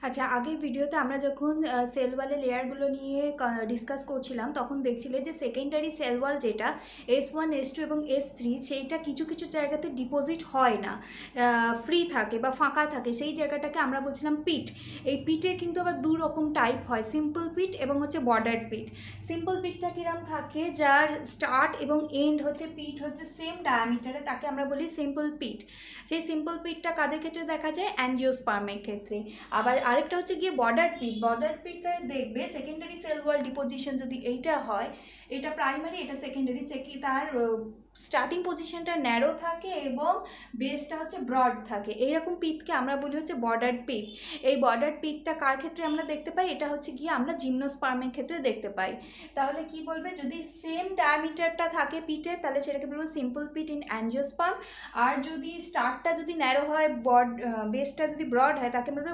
আচ্ছা, আগের ভিডিওতে আমরা যখন সেল ওয়ালের লেয়ারগুলো নিয়ে ডিসকাস করছিলাম, তখন দেখছিলে যে সেকেন্ডারি সেল ওয়াল যেটা S1 S2 এবং S3, সেইটা কিছু কিছু জায়গাতে ডিপোজিট হয় না, ফ্রি থাকে বা ফাঁকা থাকে, সেই জায়গাটাকে আমরা বলছিলাম পিট। এই পিটের কিন্তু আবার দু রকম টাইপ হয়, সিম্পল পিট এবং হচ্ছে বর্ডার পিট। সিম্পল পিটটা কিরম থাকে, যার স্টার্ট এবং এন্ড হচ্ছে পিট হচ্ছে সেম ডায়ামিটারে, তাকে আমরা বলি সিম্পল পিট। সেই সিম্পল পিটটা কাদের ক্ষেত্রে দেখা যায়? অ্যাঞ্জিওস্পার্মের ক্ষেত্রে। আবার আরেকটা হচ্ছে গিয়ে বর্ডার পিট। বর্ডার পিটে দেখবে সেকেন্ডারি সেল ওয়াল ডিপোজিশন যদি এইটা হয়, এটা প্রাইমারি, এটা সেকেন্ডারি, তার স্টার্টিং পজিশনটা ন্যারো থাকে এবং বেসটা হচ্ছে ব্রড থাকে, এইরকম পিটকে আমরা বলি হচ্ছে বর্ডার পিট। এই বর্ডার পিটটা কার ক্ষেত্রে আমরা দেখতে পাই? এটা হচ্ছে গিয়ে আমরা জিমনোস্পার্মের ক্ষেত্রে দেখতে পাই। তাহলে কি বলবে, যদি সেম ডায়ামিটারটা থাকে পিটে, তাহলে সেটাকে বলবো সিম্পল পিট ইন অ্যাঞ্জিওস্পার্ম। আর যদি স্টার্টটা যদি ন্যারো হয়, বেসটা যদি ব্রড হয়, তাকে বলবো